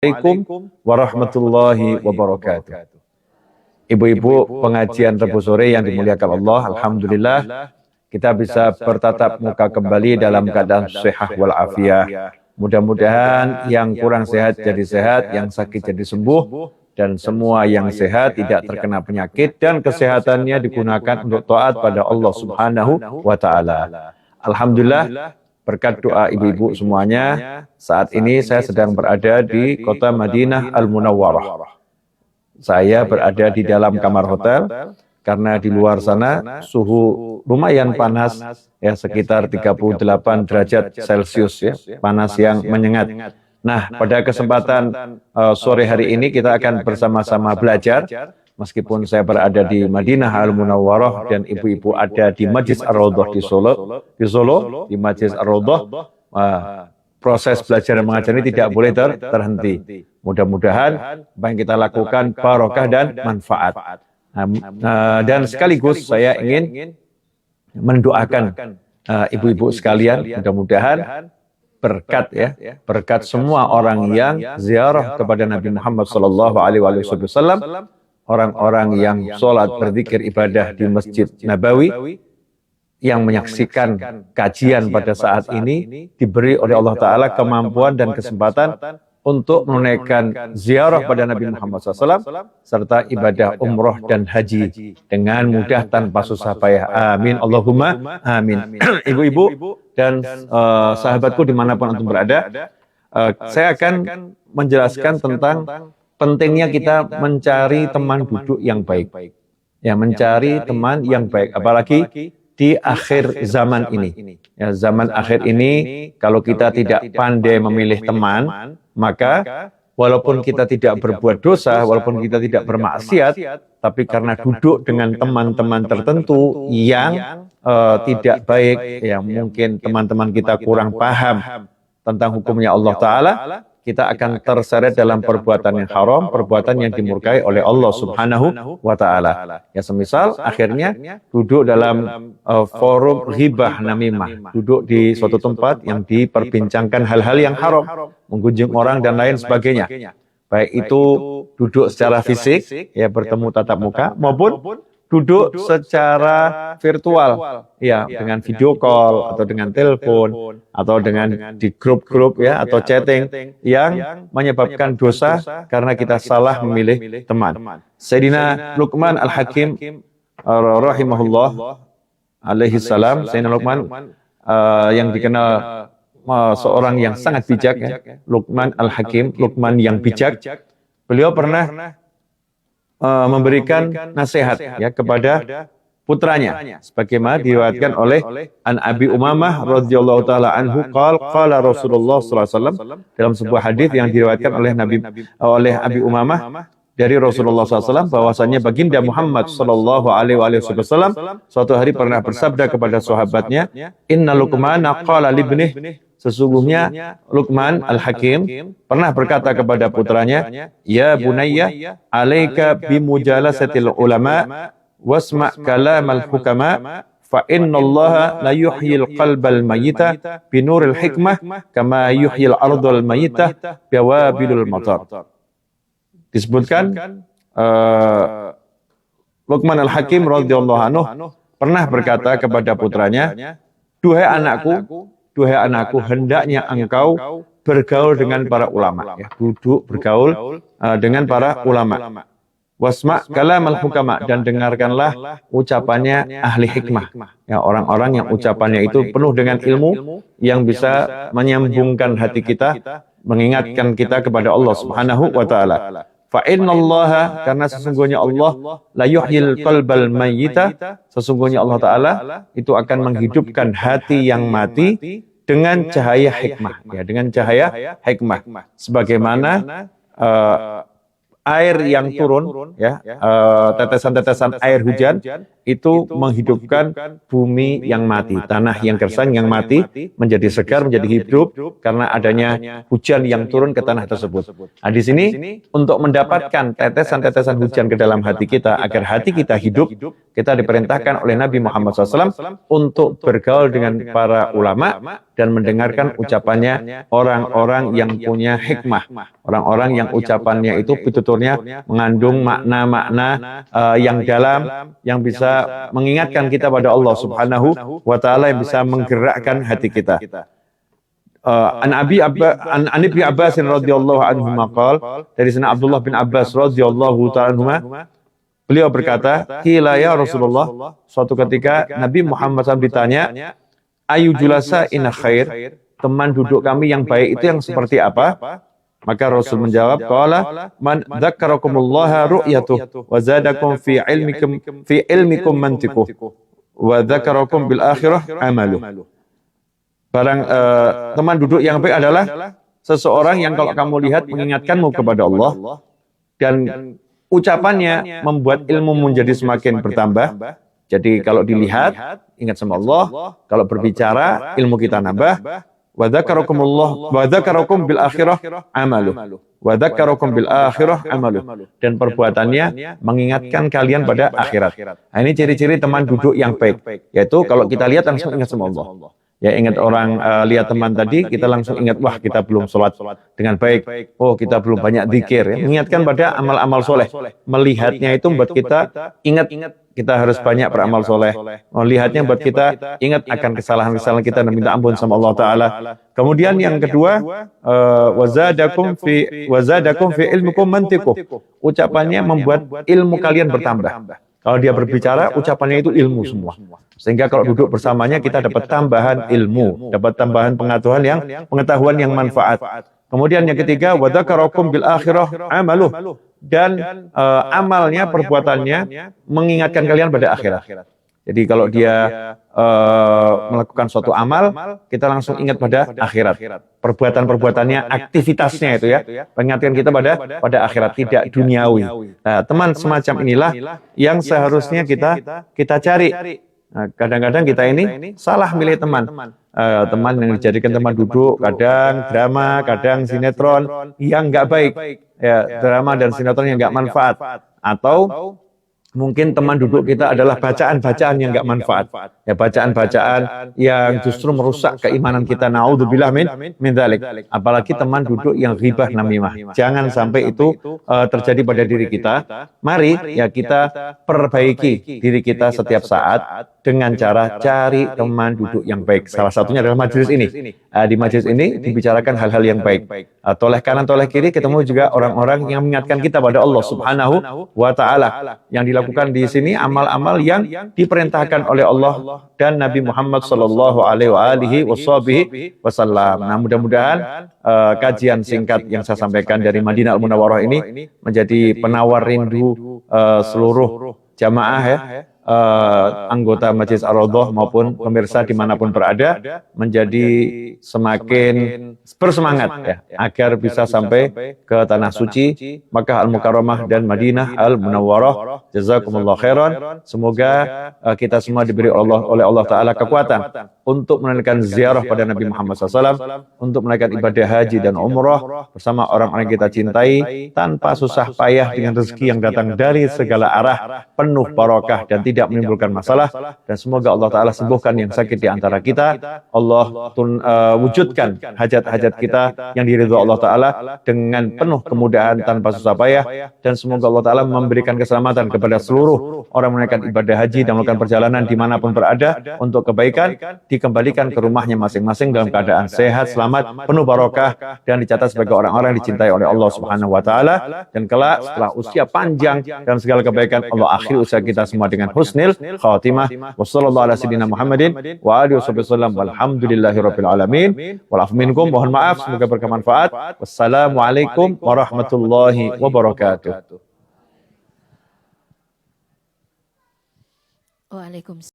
Assalamualaikum warahmatullahi wabarakatuh. Ibu-ibu pengajian Rabu sore yang dimuliakan Allah, alhamdulillah kita bisa bertatap muka kembali dalam keadaan sehat walafiat. Mudah-mudahan yang kurang sehat jadi sehat, yang sakit jadi sembuh, dan semua yang sehat tidak terkena penyakit dan kesehatannya digunakan untuk taat pada Allah Subhanahu wa taala. Alhamdulillah, berkat doa ibu-ibu semuanya, saat ini saya sedang berada di kota Madinah Al-Munawwarah. Saya berada di dalam kamar hotel, karena di luar sana suhu lumayan panas, ya sekitar 38 derajat Celcius, ya, panas yang menyengat. Nah, pada kesempatan sore hari ini kita akan bersama-sama belajar. Meskipun saya berada di Madinah Al-Munawwarah dan ibu-ibu ada di Masjid Ar-Raudhah di Solo, di Masjid Ar-Raudhah, proses belajar dan mengajar ini tidak boleh terhenti. Mudah-mudahan apa yang kita lakukan barokah dan manfaat. Dan sekaligus saya ingin mendoakan ibu-ibu sekalian, mudah-mudahan berkat semua orang yang ziarah kepada Nabi Muhammad SAW, orang-orang yang sholat, berzikir, ibadah di Masjid Nabawi, yang menyaksikan kajian pada saat ini, diberi oleh Allah Ta'ala kemampuan dan kesempatan untuk menunaikan ziarah pada Nabi Muhammad SAW, serta ibadah umroh dan haji dengan mudah tanpa susah payah. Amin, Allahumma amin. Ibu-ibu dan sahabatku dimanapun antum berada, saya akan menjelaskan tentang pentingnya kita mencari teman duduk yang baik. Ya, mencari teman yang baik, apalagi di akhir zaman ini. Ya, zaman akhir ini, kalau kita tidak pandai memilih teman, maka walaupun kita tidak berbuat dosa, walaupun kita tidak bermaksiat, tapi karena duduk dengan teman-teman tertentu yang tidak baik, ya mungkin teman-teman kita kurang paham tentang hukumnya Allah Ta'ala, kita akan terseret dalam perbuatan yang haram, perbuatan yang dimurkai oleh Allah Subhanahu wa Ta'ala. Ya, semisal akhirnya duduk dalam forum ghibah namimah, duduk di suatu tempat yang diperbincangkan hal-hal yang haram, menggunjing orang dan lain sebagainya. Baik itu duduk secara fisik, ya bertemu tatap muka, maupun duduk secara virtual, ya dengan video call atau dengan telepon atau dengan di grup-grup, ya atau chatting yang menyebabkan dosa karena kita salah memilih teman. Sayyidina Luqman Al-Hakim rahimahullah alaihi salam, Sayyidina Luqman yang dikenal seorang yang sangat bijak, ya, Luqman Al-Hakim, Luqman yang bijak. Beliau pernah memberikan nasihat, ya, kepada putranya, sebagaimana diriwayatkan oleh An Abi Umamah radhiyallahu taala anhu qala Rasulullah sallallahu alaihi wasallam, dalam sebuah hadis yang diriwayatkan oleh Abi Umamah dari Rasulullah SAW, bahwasanya baginda Muhammad sallallahu alaihi wasallam suatu hari pernah bersabda kepada sahabatnya, inna Luqmana qala libnih, sesungguhnya Luqman Al-Hakim pernah berkata kepada putranya, ya bunayya alaika bimujalasatil ulama wasma' kalamal hukama fa innallaha la yuhyil qalbal mayyita binuril hikmah kama yuhyil ardal mayyita biwabilul matar. Disebutkan Luqman Al-Hakim radhiyallahu anhu pernah berkata kepada putranya, duhai anakku, hendaknya engkau bergaul dengan para ulama, ya, duduk bergaul dengan para ulama. Wasma' kalamal hukama, dan dengarkanlah ucapannya ahli hikmah, ya, orang-orang yang ucapannya itu penuh dengan ilmu yang bisa menyambungkan hati kita, mengingatkan kita kepada Allah Subhanahu wa Ta'ala. Fa innallaha, karena sesungguhnya Allah, la yuhyil qalbal mayyita, sesungguhnya Allah Ta'ala itu akan menghidupkan hati yang mati dengan cahaya hikmah, ya, dengan cahaya hikmah. Sebagaimana air yang turun, ya, tetesan-tetesan air hujan itu menghidupkan bumi yang mati, tanah yang gersang yang mati menjadi segar, menjadi hidup karena adanya hujan yang turun ke tanah tersebut. Nah, di sini untuk mendapatkan tetesan-tetesan hujan ke dalam hati kita agar hati kita hidup, kita diperintahkan oleh Nabi Muhammad SAW untuk bergaul dengan para ulama dan mendengarkan ucapannya orang-orang yang punya hikmah, orang-orang yang ucapannya itu pituturnya mengandung makna-makna yang dalam, yang bisa mengingatkan kita pada Allah Subhanahu wa taala, yang bisa menggerakkan hati kita. An Ibnu Abbas radhiyallahu anhu maqal, dari sana Abdullah bin Abbas radhiyallahu ta'ala anhu, beliau berkata, "Qila ya Rasulullah," suatu ketika Nabi Muhammad SAW ditanya, "Ayu julasa inna khair," teman duduk kami yang baik itu yang seperti apa? Maka Rasul menjawab, qala man dzakarakumullah ru'yatuh wa zadakum fi ilmikum mantiquh wa dzakarakum bil akhirah amaluh. Barang teman duduk yang baik adalah seseorang yang kalau kamu lihat mengingatkanmu kepada Allah dan ucapannya membuat ilmu menjadi semakin bertambah. Jadi kalau dilihat ingat sama Allah, kalau berbicara ilmu kita nambah. Wa dzakarakum bil akhirah amaluh. Wa dzakarakum bil akhirah amaluh. Dan perbuatannya mengingatkan kalian pada akhirat. Nah, ini ciri-ciri teman duduk yang baik, yaitu kalau kita lihat langsung ingat sama Allah. Ya, ingat orang lihat teman tadi, kita langsung ingat, wah kita belum sholat dengan baik, oh kita belum banyak zikir, ya. Mengingatkan pada amal-amal soleh. Melihatnya itu membuat kita ingat kita harus banyak beramal soleh. Melihatnya membuat kita ingat akan kesalahan-kesalahan kita dan minta ampun sama Allah Ta'ala. Kemudian yang kedua, wazadakum fi ilmikum mantiquh. Ucapannya membuat ilmu kalian bertambah. Kalau dia berbicara, ucapannya itu ilmu semua. Sehingga kalau duduk bersamanya kita dapat tambahan ilmu, dapat tambahan pengetahuan yang manfaat. Kemudian yang ketiga, wa dzakarakum bil akhirah amaluh. Dan amalnya, perbuatannya mengingatkan kalian pada akhirat. Jadi kalau dia melakukan suatu amal, kita langsung ingat pada akhirat. Perbuatan-perbuatannya, aktivitasnya itu ya, mengingatkan kita pada akhirat, tidak duniawi. Nah, teman semacam inilah yang seharusnya kita cari. Nah, kadang-kadang kita ini salah milih teman. Teman yang dijadikan teman duduk, kadang drama, kadang sinetron yang nggak baik. Ya, drama dan sinetron yang nggak manfaat. Atau mungkin teman duduk kita adalah bacaan-bacaan yang nggak manfaat. Ya, bacaan-bacaan yang justru merusak keimanan kita. Naudzubillah min dzalik. Apalagi teman duduk yang ghibah namimah. Jangan sampai itu terjadi pada diri kita. Mari ya kita perbaiki diri kita setiap saat dengan cara cari teman duduk yang baik. Salah satunya adalah majelis ini. Di majelis ini dibicarakan hal-hal yang baik. Toleh kanan, toleh kiri ketemu juga orang-orang yang mengingatkan kita pada Allah Subhanahu wa taala. Yang dilakukan di sini amal-amal yang diperintahkan oleh Allah dan Nabi Muhammad sallallahu alaihi wasallam. Nah, mudah-mudahan kajian singkat yang saya sampaikan dari Madinah Al-Munawwarah ini menjadi penawar rindu seluruh jamaah ya, anggota Majelis Ar-Raudhah maupun pemirsa dimanapun berada, menjadi semakin bersemangat ya, agar bisa sampai ke Tanah Suci, Makkah Al-Mukarramah dan Madinah Al-Munawwarah. Jazakumullah khairan. Semoga kita semua diberi oleh Allah Ta'ala kekuatan untuk menunaikan ziarah pada Nabi Muhammad SAW, untuk menunaikan ibadah haji dan umrah bersama orang-orang yang kita cintai, tanpa susah payah, dengan rezeki yang datang dari segala arah, penuh barokah dan tidak menimbulkan masalah. Dan semoga Allah Ta'ala sembuhkan yang sakit di antara kita. Allah wujudkan hajat-hajat kita yang diridhoi Allah Ta'ala dengan penuh kemudahan tanpa susah payah. Dan semoga Allah Ta'ala memberikan keselamatan kepada seluruh orang menunaikan ibadah haji dan melakukan perjalanan dimanapun berada untuk kebaikan, dikembalikan ke rumahnya masing-masing dalam keadaan sehat, selamat, penuh barokah, dan dicatat sebagai orang-orang yang dicintai oleh Allah Subhanahu wa taala. Dan kelak setelah usia panjang dan segala kebaikan, Allah akhiri usia kita semua dengan husnul khatimah. Wassallallahu ala sayyidina Muhammadin wa alihi wasallam. Walhamdulillahirabbil alamin. Wal afu minkum, mohon maaf, semoga bermanfaat. Wassalamualaikum warahmatullahi wabarakatuh. Waalaikumsalam.